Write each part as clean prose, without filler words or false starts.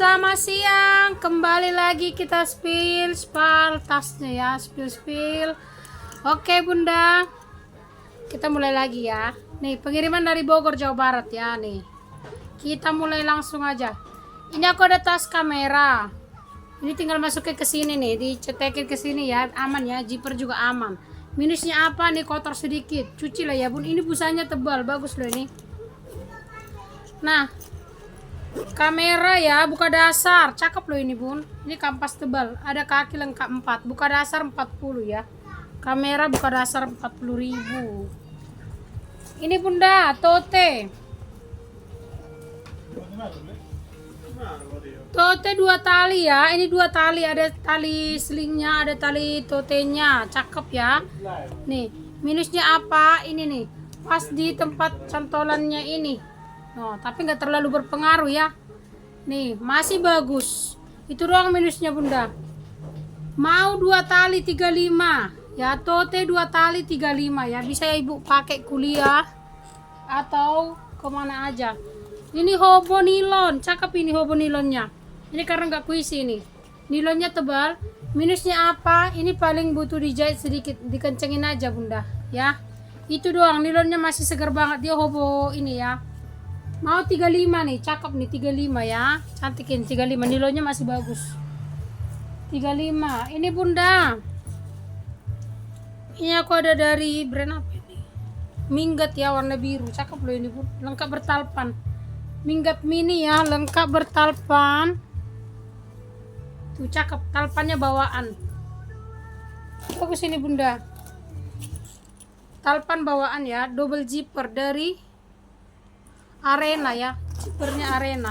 selamat siang. Kembali lagi kita spill tasnya ya, spill. Oke Bunda, kita mulai lagi ya. Nih pengiriman dari Bogor Jawa Barat ya nih. Kita mulai langsung aja. Ini aku ada tas kamera. Ini tinggal masukin ke sini nih, dicetekin ke sini ya, aman ya, zipper juga aman. Minusnya apa nih, kotor sedikit, cuci lah ya Bun. Ini busanya tebal, bagus loh ini. Nah, kamera ya, buka dasar, cakep loh ini Bun. Ini kampas tebal, ada kaki lengkap 4, buka dasar 40 ya. Kamera buka dasar 40.000. Ini Bunda, tote. Tote 2 tali ya, ini 2 tali, ada tali slingnya, ada tali totenya, cakep ya. Nih, minusnya apa? Ini nih, pas di tempat cantolannya ini. Oh, tapi nggak terlalu berpengaruh ya. Nih, masih bagus. Itu doang minusnya Bunda. Mau 2 tali 35. Ya, tote 2 tali 35 ya. Bisa ya Ibu pakai kuliah atau kemana aja. Ini hobo nilon, cakep ini hobo nilonnya. Ini karena nggak kuisi nih. Nilonnya tebal. Minusnya apa? Ini paling butuh dijahit sedikit, dikencengin aja Bunda ya. Itu doang, nilonnya masih segar banget. Dia hobo ini ya. Mau 35 nih, cakep nih 35 ya. Cantikin 35, nilonnya masih bagus. 35. Ini Bunda. Ini aku ada dari brand apa ini? Minggat ya, warna biru. Cakep loh ini Bun. Lengkap bertalpan. Minggat mini ya, lengkap bertalpan. Tuh cakep, talpannya bawaan. Bagus ini Bunda. Talpan bawaan ya, double zipper dari Arena ya, zippernya Arena.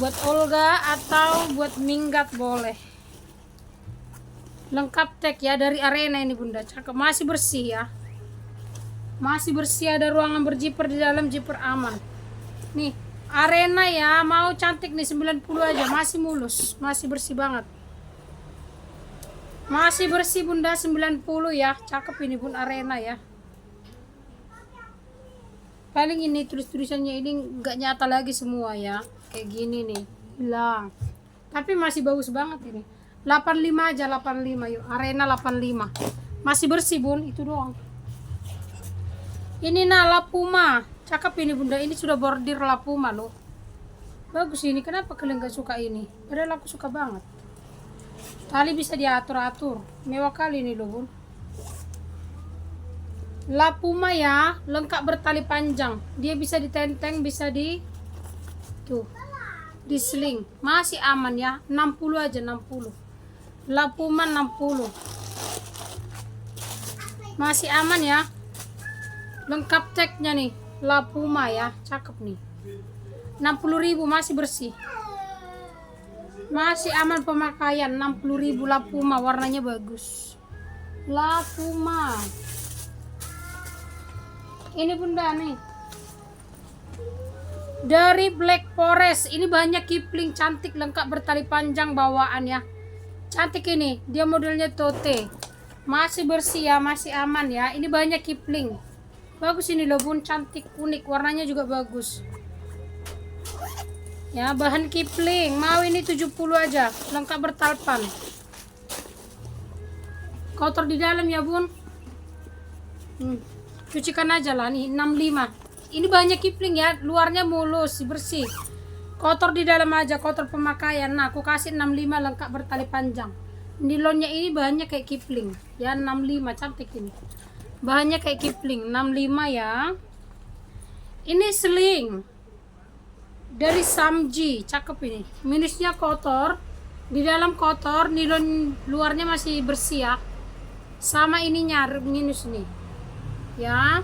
Buat Olga atau buat Minggat boleh. Lengkap tag ya dari Arena ini Bunda, cakep, masih bersih ya. Masih bersih, ada ruangan berzipper di dalam, zipper aman. Nih, Arena ya, mau cantik nih 90 aja, masih mulus, masih bersih banget. Masih bersih Bunda 90 ya, cakep ini Bun Arena ya. Paling ini tulisannya ini nggak nyata lagi semua ya, kayak gini nih, hilang. Tapi masih bagus banget ini. 85 aja, 85 yuk, Arena 85. Masih bersih Bun, itu doang. Ini La Puma, cakep ini Bunda, ini sudah bordir La Puma loh. Bagus ini, kenapa kalian gak suka ini? Padahal aku suka banget. Tali bisa diatur-atur, mewah kali ini loh Bun. La Puma ya, lengkap bertali panjang. Dia bisa ditenteng, bisa di tuh, di sling. Masih aman ya, 60 aja, 60. La Puma 60. Masih aman ya. Lengkap tagnya nih, La Puma ya, cakep nih. 60.000 masih bersih. Masih aman pemakaian, 60.000 La Puma, warnanya bagus. La Puma. Ini Bunda nih. Dari Black Forest, ini banyak Kipling cantik, lengkap bertali panjang bawaan ya. Cantik ini, dia modelnya tote. Masih bersih ya, masih aman ya. Ini banyak Kipling. Bagus ini loh Bun, cantik, unik, warnanya juga bagus. Ya, bahan Kipling. Mau ini 70 aja, lengkap bertalpan. Kotor di dalam ya Bun. Cucikan aja lah nih, 65. Ini banyak Kipling ya, luarnya mulus, bersih. Kotor di dalam aja, kotor pemakaian. Nah, aku kasih 65 lengkap bertali panjang. Nilonnya ini bahannya kayak Kipling. Ya, 65, cantik ini. Bahannya kayak Kipling, 65 ya. Ini sling dari Samji, cakep ini. Minusnya kotor, di dalam kotor, nilon luarnya masih bersih ya. Sama ininya minus nih. Ya.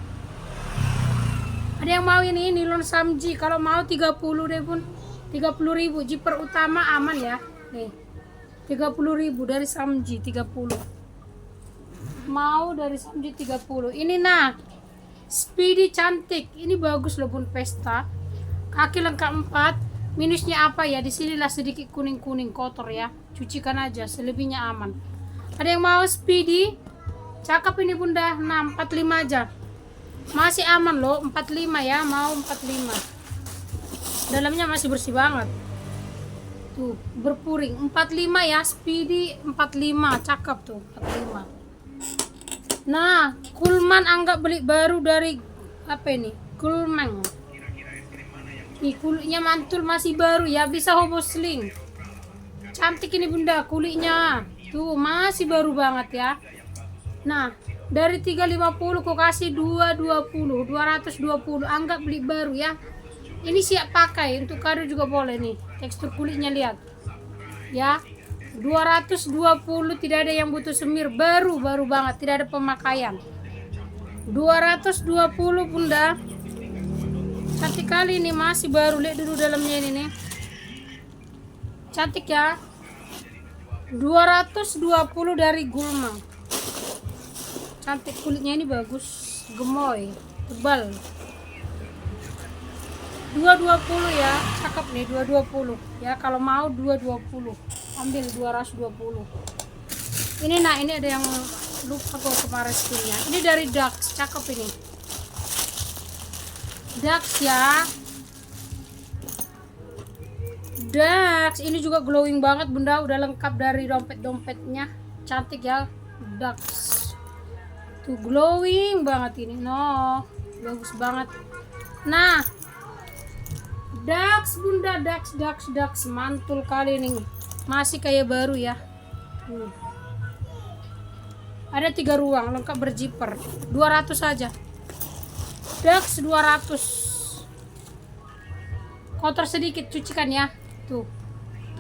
Ada yang mau ini nilon Samji, kalau mau 30 deh Bun. 30.000, zipper utama aman ya. Nih. 30.000 dari Samji, 30. Mau dari Samji 30. Ini nah, Speedy cantik. Ini bagus loh Bun, pesta. Kaki lengkap 4. Minusnya apa ya? Disinilah sedikit kuning-kuning kotor ya. Cucikan aja, selebihnya aman. Ada yang mau Speedy? Cakep ini Bunda. Nah, 45 aja. Masih aman loh, 45 ya. Mau 45. dalamnya masih bersih banget. Tuh, berpuring. 45 ya, Speedy 45, cakep tuh 45. Nah, Coolman anggap beli baru dari apa ini? Coolman. Nih, kulitnya mantul masih baru ya, bisa hobo sling. Cantik ini bunda, kulitnya. Tuh, masih baru banget ya. Nah, dari 350 kok kasih 220, 220. Anggap beli baru ya. Ini siap pakai, untuk kado juga boleh nih. Tekstur kulitnya lihat. Ya. 220, tidak ada yang butuh semir, baru banget, tidak ada pemakaian. 220 bunda. Cantik kali ini, masih baru. Lihat dulu dalamnya ini nih. Cantik ya. 220 dari Gulma. Cantik, kulitnya ini bagus, gemoy, tebal. 220 ya, cakep nih 220 ya. Kalau mau 220, ambil 220. Ini nah, ini ada yang lupa kok kemarin skinnya. Ini dari Dax, cakep ini. Dax ya. Dax ini juga glowing banget bunda, udah lengkap dari dompet-dompetnya. Cantik ya, Dax. Tuh glowing banget ini. No, bagus banget. Nah, Dax bunda, Dax mantul kali ini, masih kayak baru ya. Ada 3 ruang, lengkap berjiper, 200 saja. Dax 200. Kotor sedikit, cucikan ya. Tuh.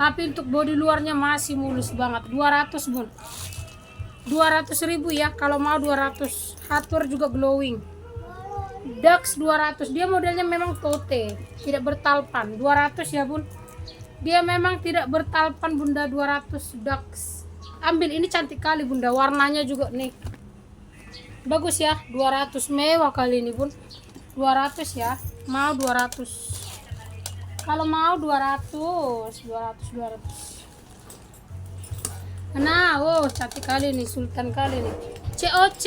Tapi untuk bodi luarnya masih mulus banget. 200 bun. 200.000 ya, kalau mau 200. Hardware juga glowing. Dax 200, dia modelnya memang tote, tidak bertalpan. 200 ya bun, dia memang tidak bertalpan bunda. 200 Dax, ambil. Ini cantik kali bunda, warnanya juga nih bagus ya. 200, mewah kali ini bun. 200 ya, mau 200. Kalau mau 200. Nah, oh cantik kali nih, sultan kali nih. COC,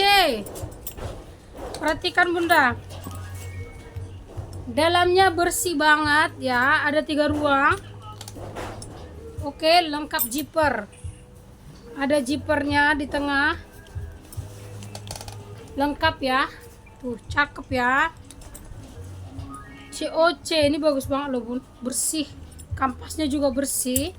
perhatikan bunda, dalamnya bersih banget ya, ada 3 ruang. Oke, lengkap zipper, ada zippernya di tengah, lengkap ya. Tuh cakep ya. COC ini bagus banget loh bun, bersih, kampasnya juga bersih.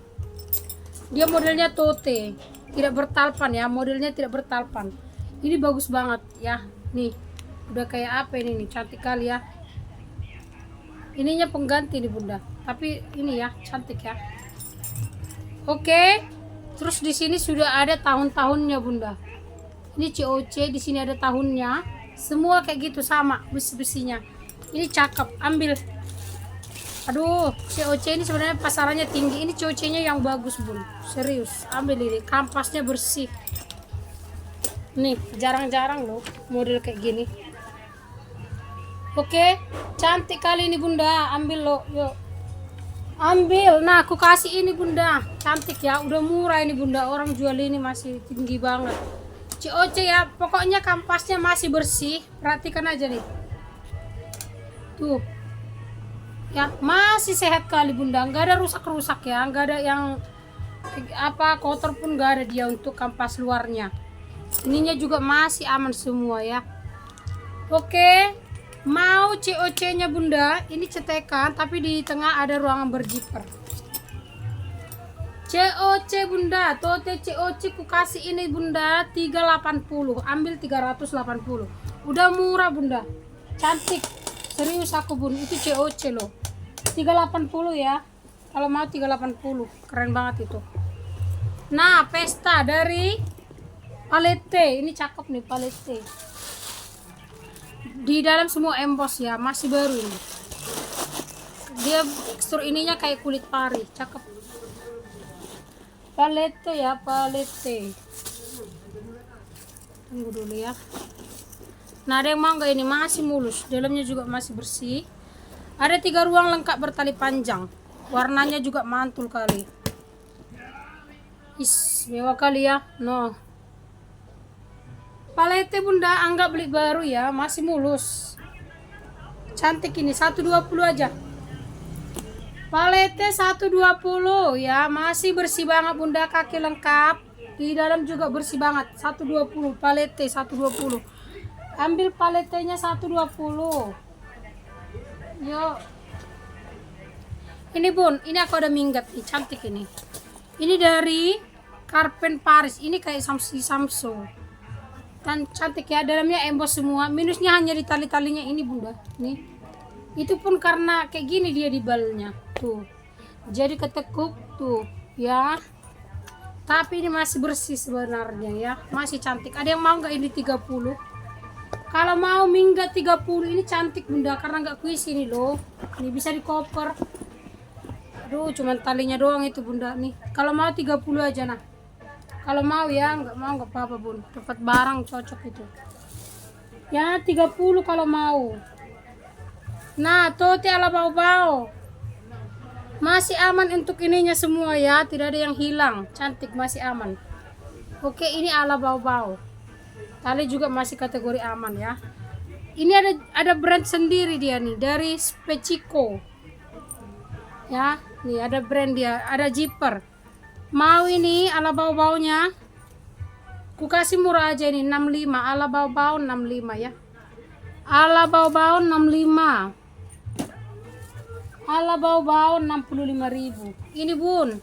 Dia modelnya tote, tidak bertalpan ya, modelnya tidak bertalpan. Ini bagus banget ya. Nih udah kayak apa ini nih, cantik kali ya. Ininya pengganti nih bunda, tapi ini ya cantik ya. Oke, terus di sini sudah ada tahun-tahunnya bunda. Ini COC, di sini ada tahunnya, semua kayak gitu sama besi-besinya. Ini cakep, ambil. Aduh, COC ini sebenarnya pasarannya tinggi. Ini COC-nya yang bagus bun, serius, ambil ini. Kampasnya bersih. Nih jarang-jarang loh model kayak gini. Oke, cantik kali ini bunda, ambil lo, yuk ambil. Nah aku kasih ini bunda, cantik ya, udah murah ini bunda, orang jual ini masih tinggi banget. COC ya, pokoknya kampasnya masih bersih, perhatikan aja nih. Tuh ya, masih sehat kali bunda, nggak ada rusak-rusak ya, nggak ada yang apa kotor pun nggak ada dia untuk kampas luarnya. Ininya juga masih aman semua ya. Oke, mau COC nya bunda, ini cetekan tapi di tengah ada ruangan berjiper. COC bunda, tote COC ku kasih ini bunda 380, ambil 380. Udah murah bunda, cantik, serius aku bun, itu COC loh. 380 ya, kalau mau 380, keren banget itu. Nah pesta dari Palette, ini cakep nih Palette. Di dalam semua emboss ya, masih baru ini. Dia tekstur ininya kayak kulit pari, cakep. Palette ya, Palette. Tunggu dulu ya. Nah ada yang mau nggak ini, masih mulus, dalamnya juga masih bersih. Ada 3 ruang lengkap bertali panjang, warnanya juga mantul kali. Is mewah kali ya. No, Palette bunda, anggap beli baru ya, masih mulus, cantik ini. 120 aja. Palete 120 ya, masih bersih banget bunda, kaki lengkap. Di dalam juga bersih banget. 120 palete 120. Ambil paletenya 120. Yuk. Ini bun, ini aku ada minggat nih, cantik ini. Ini dari Carpen Paris. Ini kayak Samsung. Dan cantik ya, dalamnya emboss semua. Minusnya hanya di tali-talinya ini bunda. Nih. Itu pun karena kayak gini dia di balnya. Tuh. Jadi ketekuk tuh, ya. Tapi ini masih bersih sebenarnya ya. Masih cantik. Ada yang mau nggak ini 30? Kalau mau minggat 30 ini cantik bunda, karena nggak kuis ini loh. Ini bisa di koper. Aduh, cuman talinya doang itu bunda nih. Kalau mau 30 aja nah. Kalau mau ya, nggak mau nggak apa-apa bun. Dapat barang cocok itu. Ya 30 kalau mau. Nah, tote ala bau-bau. Masih aman untuk ininya semua ya, tidak ada yang hilang. Cantik, masih aman. Oke, ini ala bau-bau. Tali juga masih kategori aman ya. Ini ada brand sendiri dia nih, dari Specico. Ya, nih ada brand dia, ada zipper. Mau ini ala bau-baunya? Ku kasih murah aja ini 65, ala bau-bau 65 ya. Ala bau-bau 65. Ala bau-bau 65.000. Ini bun.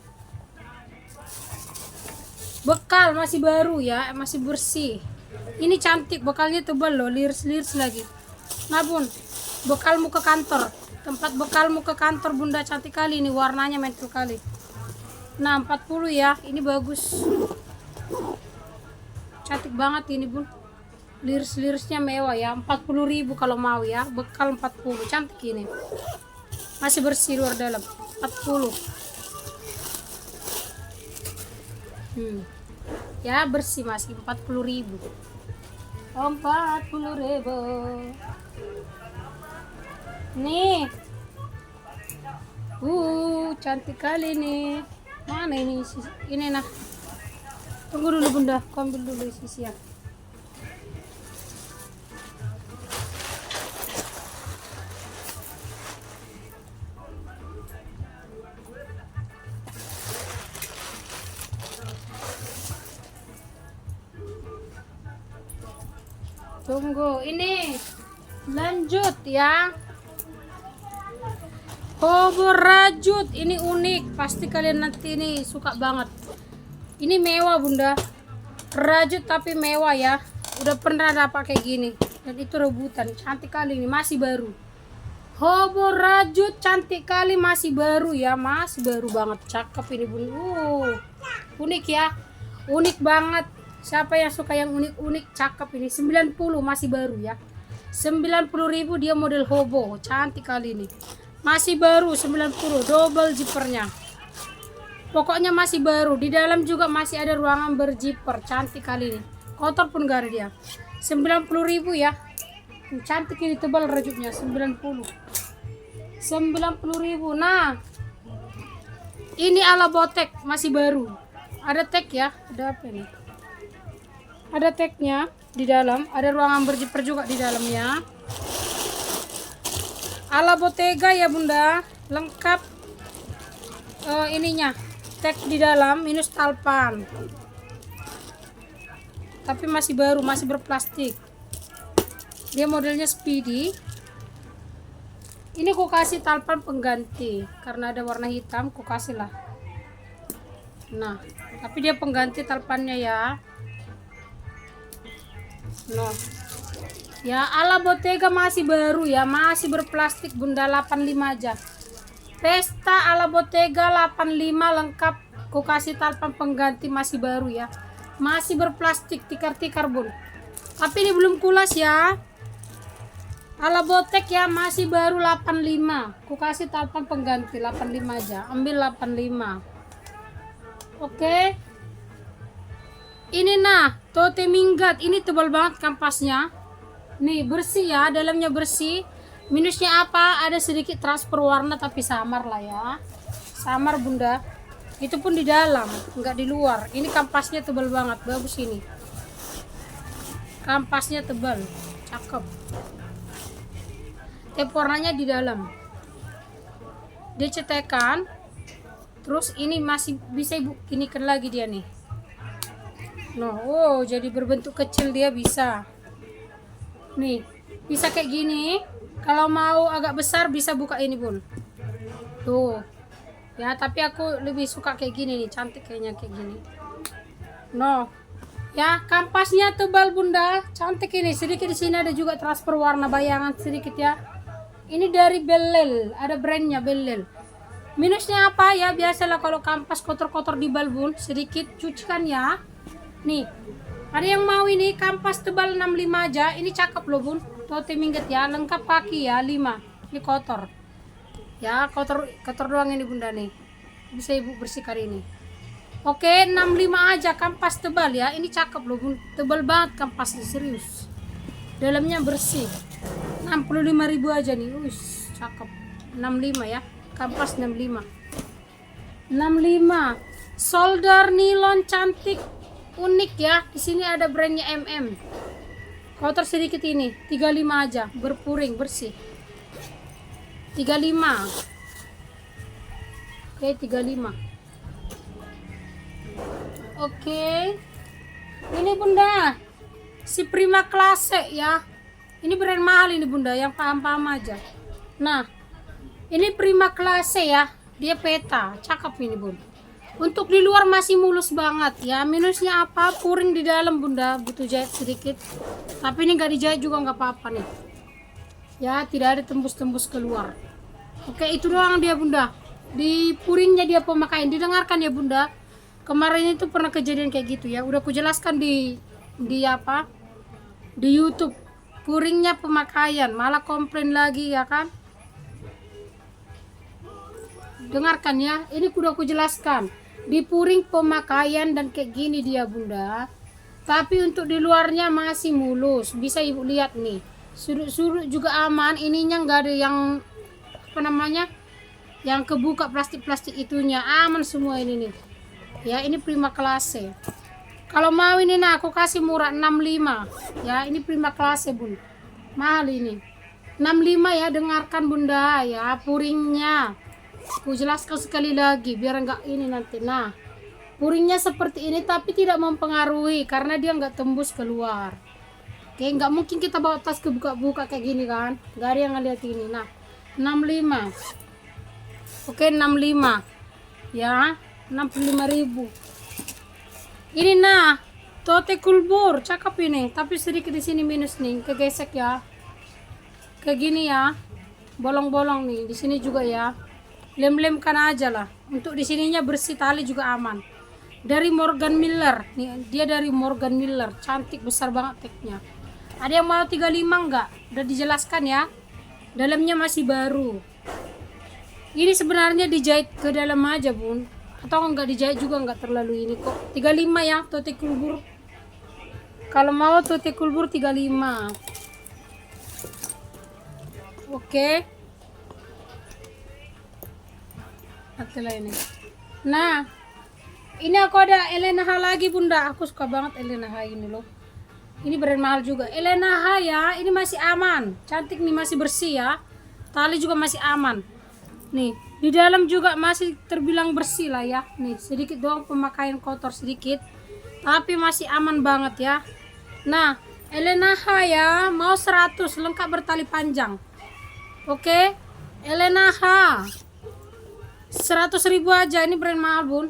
Bekal masih baru ya, masih bersih. Ini cantik, bekalnya tebal loh, liris-liris lagi. Nah bun, bekalmu ke kantor. Tempat bekalmu ke kantor bunda, cantik kali ini, warnanya mantul kali. Nah 40 ya, ini bagus. Cantik banget ini bun. Liris-lirisnya mewah ya, 40.000 kalau mau ya. Bekal 40, cantik ini. Masih bersih luar dalam 40. Ya bersih masih 40.000. 40.000. Nih. Cantik kali nih. Mana ini? Ini nah. Tunggu dulu bunda, aku ambil dulu sisian. Tunggu, ini lanjut ya. Hobor rajut, ini unik, pasti kalian nanti ini suka banget. Ini mewah bunda, rajut tapi mewah ya. Udah pernah dapat kayak gini, dan itu rebutan, cantik kali ini, masih baru. Hobor rajut cantik kali, masih baru ya, masih baru banget, cakep ini bun. Unik ya, unik banget. Siapa yang suka yang unik-unik, cakep ini. 90 masih baru ya. 90.000 dia model hobo. Cantik kali ini. Masih baru 90, double zippernya. Pokoknya masih baru. Di dalam juga masih ada ruangan berzipper. Cantik kali ini. Kotor pun gak ada dia. 90.000 ya. Cantik ini, tebal rajutnya 90. 90.000. Nah, ini ala botek, masih baru. Ada tag ya. Ada apa ini? Ada tagnya di dalam, ada ruangan berzipper juga di dalamnya. Ala Bottega ya bunda, lengkap ininya, tag di dalam minus talpan. Tapi masih baru, masih berplastik. Dia modelnya Speedy. Ini ku kasih talpan pengganti karena ada warna hitam, ku kasih lah. Nah, tapi dia pengganti talpannya ya. No. Ya, ala Bottega masih baru ya, masih berplastik bunda, 85 aja. Pesta ala Bottega 85 lengkap, ku kasih talpan pengganti, masih baru ya. Masih berplastik, tikar-tikar bun. Tapi ini belum kulas ya. Ala Botek ya, masih baru 85. Ku kasih talpan pengganti 85 aja. Ambil 85. Oke. Ini nah, tote minggat, ini tebal banget kampasnya. Nih bersih ya, dalamnya bersih. Minusnya apa? Ada sedikit transfer warna tapi samar lah ya. Samar bunda. Itu pun di dalam, enggak di luar. Ini kampasnya tebal banget, bagus ini. Kampasnya tebal, cakep. Tep warnanya di dalam. dia cetekan. Terus ini masih bisa ibu ginikan lagi dia nih. Nah, oh jadi berbentuk kecil dia bisa. Nih, bisa kayak gini. Kalau mau agak besar bisa buka ini bun. Tuh. Ya, tapi aku lebih suka kayak gini nih, cantik kayaknya kayak gini. No. Ya, kampasnya tebal bunda, cantik ini. Sedikit di sini ada juga transfer warna bayangan sedikit ya. Ini dari Bellel, ada brandnya Bellel. Minusnya apa ya? Biasalah kalau kampas kotor-kotor di balbun, sedikit cucikan ya. Nih, ada yang mau ini kampas tebal 65 aja. Ini cakep loh bun. Tote minggat ya, lengkap kaki ya 5. Ini kotor. Ya, kotor doang ini bunda nih. Bisa ibu bersihkan ini. Oke, 65 aja kampas tebal ya. Ini cakep loh bun. Tebal banget kampasnya, serius. Dalamnya bersih. 65.000 aja nih. Wih, cakep. 65 ya. Kampas 65. 65. Solder nilon cantik. Unik ya. Di sini ada brandnya MM. Kotor sedikit ini, 35 aja, berpuring, bersih. 35. Oke, 35. Oke. Ini bunda, si Prima Classe ya. Ini brand mahal ini bunda, yang paham-paham aja. Nah, ini Prima Classe ya. Dia peta, cakep ini bun. Untuk di luar masih mulus banget ya. Minusnya apa? Puring di dalam bunda, butuh jahit sedikit. Tapi ini nggak dijahit juga nggak apa-apa nih. Ya, tidak ada tembus-tembus keluar. Oke, itu doang dia bunda. Di puringnya dia pemakaian. Didengarkan ya bunda. Kemarin itu pernah kejadian kayak gitu ya. Udah aku jelaskan di apa? Di YouTube. Puringnya pemakaian, malah komplain lagi ya kan? Dengarkan ya. Ini udah aku jelaskan. Di puring pemakaian dan kayak gini dia bunda. Tapi untuk di luarnya masih mulus. Bisa ibu lihat nih. Sudut-sudut juga aman. Ininya nggak ada yang apa namanya? Yang kebuka plastik-plastik itunya. Aman semua ini nih. Ya, ini Prima Classe. Kalau mau ini nah aku kasih murah 65. Ya, ini Prima Classe bun. Mahal ini. 65 ya, dengarkan bunda ya, puringnya. Aku jelaskan sekali lagi biar enggak ini nanti. Nah, puringnya seperti ini tapi tidak mempengaruhi karena dia enggak tembus keluar. Oke, enggak mungkin kita bawa tas kebuka-buka kayak gini kan. Enggak ada yang ngeliat ini. Nah, 65. Oke, 65. Ya, 65.000. Ini nah, tote kulbur, cakep ini. Tapi sedikit di sini minus nih, kegesek ya. Kayak gini ya. Bolong-bolong nih di sini juga ya. Lem-lemkan aja lah. Untuk di sininya bersih, tali juga aman. Dari Morgan Miller. Nih, dia dari Morgan Miller. Cantik, besar banget tagnya. Ada yang mau 35 enggak? Udah dijelaskan ya. Dalamnya masih baru. Ini sebenarnya dijahit ke dalam aja, bun. Atau enggak dijahit juga enggak terlalu ini kok. 35 ya, tote kulbur. Kalau mau tote kulbur 35. Oke. Itulah ini. Nah, ini aku ada Elena H lagi bunda. Aku suka banget Elena H ini loh. Ini brand mahal juga. Elena H ya, ini masih aman. Cantik nih, masih bersih ya. Tali juga masih aman. Nih, di dalam juga masih terbilang bersih lah ya. Nih, sedikit doang pemakaian kotor sedikit. Tapi masih aman banget ya. Nah, Elena H ya, mau 100 lengkap bertali panjang. Oke. Elena H. 100.000 aja, ini brand mahal bun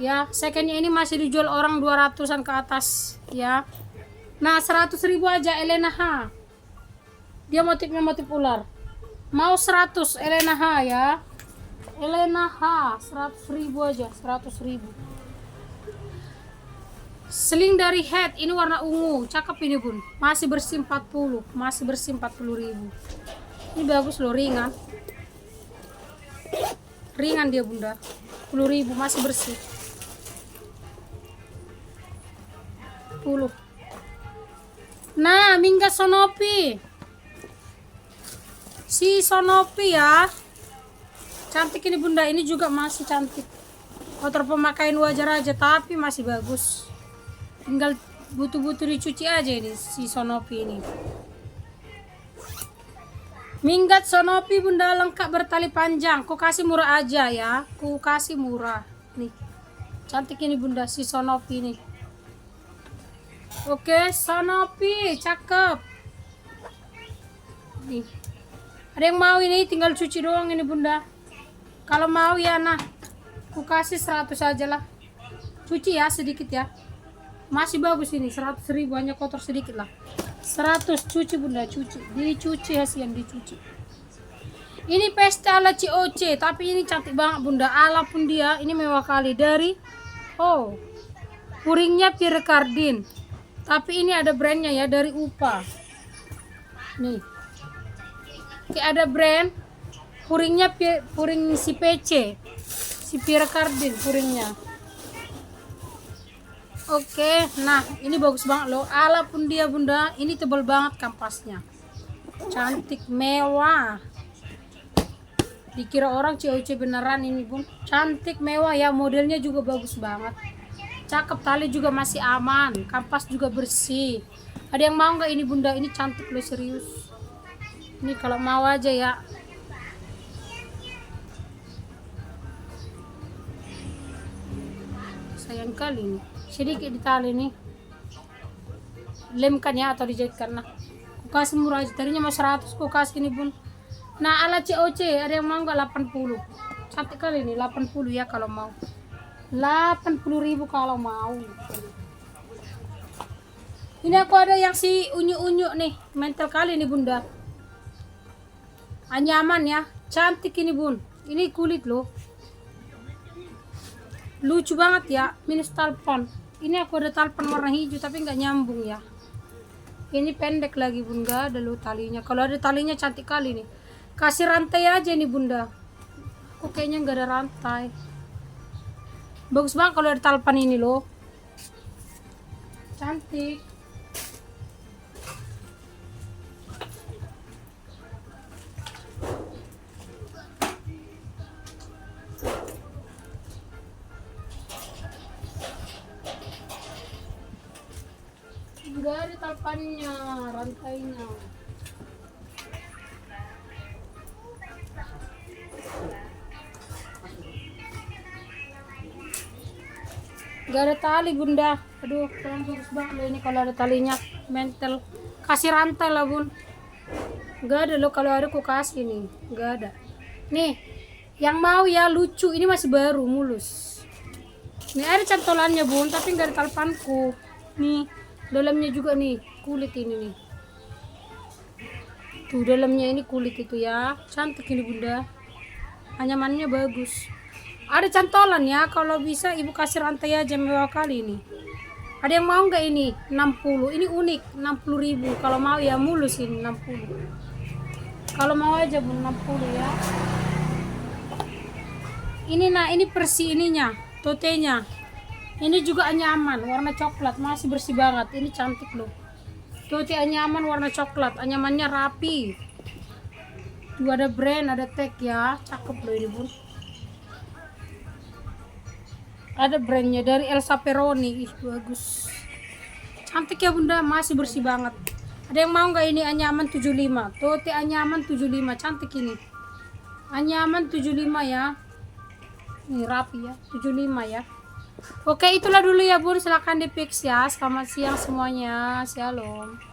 ya. Secondnya ini masih dijual orang 200an ke atas ya. Nah, 100.000 aja Elena H. Dia motifnya motif ular. Mau 100 Elena H ya. Elena H 100.000 aja, 100.000. Seling dari Head, ini warna ungu, cakep ini bun. Masih bersih 40, masih bersih 40.000. Ini bagus loh, ringan. Ringan dia bunda, 10.000 masih bersih. 10. Nah, Mingga Sonopi. Si Sonopi ya. Cantik ini bunda, ini juga masih cantik. Kotor pemakaian wajar aja tapi masih bagus. Tinggal butuh-butuh dicuci aja ini si Sonopi ini. Minggat Sonopi bunda, lengkap bertali panjang. Ku kasih murah aja ya, ku kasih murah. Nih, cantik ini bunda si Sonopi nih. Oke, Sonopi, cakep. Nih, ada yang mau ini? Tinggal cuci doang ini bunda. Kalau mau ya nah, ku kasih 100 aja lah. Cuci ya sedikit ya. Masih bagus ini, 100.000, hanya kotor sedikit lah. 100, cuci bunda, cuci, dicuci Hasian, dicuci. Ini pesta ala COC, tapi ini cantik banget bunda. Ala pun dia, ini mewah kali dari puringnya Pierre Cardin. Tapi ini ada brandnya ya, dari UPA. Nih, kayak ada brand puringnya, puring si PC, si Pierre Cardin puringnya. Oke, nah ini bagus banget loh. Ala pun dia bunda, ini tebal banget kampasnya, cantik mewah. Dikira orang COC beneran ini bun. Cantik mewah ya, modelnya juga bagus banget, cakep, tali juga masih aman, kampas juga bersih. Ada yang mau nggak ini bunda? Ini cantik loh, serius. Ini kalau mau aja ya. Sayang kali nih, sedikit ditali nih, lemkan ya atau dijahitkan. Nah, ku kasih murah aja, tadinya mau 100, ku kasih ini bun. Nah ala COC, ada yang mau nggak? 80, cantik kali ini, 80 ya kalau mau, 80.000 kalau mau. Ini aku ada yang si unyu-unyu nih, mental kali ini bunda. Anyaman ya, cantik ini bun. Ini kulit loh, lucu banget ya, minus talpon. Ini aku ada talpon warna hijau tapi nggak nyambung ya. Ini pendek lagi bun, nggak ada lo talinya. Kalau ada talinya cantik kali nih. Kasih rantai aja nih bunda. Kok kayaknya nggak ada rantai. Bagus banget kalau ada talpon ini loh, cantik. Enggak ada talpannya, rantainya. Enggak ada tali bunda. Aduh, kurang bagus banget loh ini kalau ada talinya. Mental. Kasih rantai lah bun. Enggak ada loh, kalau ada aku kasih nih. Enggak ada. Nih, yang mau ya lucu. Ini masih baru, mulus. Nih ada cantolannya bun, tapi enggak ada talpanku. Nih, dalamnya juga nih, kulit ini nih. Tuh dalamnya ini kulit itu ya, cantik ini bunda. Anyamannya bagus. Ada cantolan ya, kalau bisa ibu kasih rantai aja, mewah kali ini. Ada yang mau nggak ini? 60, ini unik, 60.000. Kalau mau ya mulus ini 60. Kalau mau aja bun, 60 ya. Ini nah, ini persi ininya, totenya. Ini juga anyaman, warna coklat, masih bersih banget. Ini cantik loh. Tote anyaman warna coklat, anyamannya rapi. Tuh ada brand, ada tag ya, cakep loh ini bun. Ada brandnya dari Elsa Peroni, ih bagus. Cantik ya bunda, masih bersih banget. Ada yang mau nggak ini anyaman 75? Tote anyaman 75, cantik ini. Anyaman 75 ya. Ini rapi ya, 75 ya. Oke, itulah dulu ya bun, silahkan di fix ya. Selamat siang semuanya, shalom.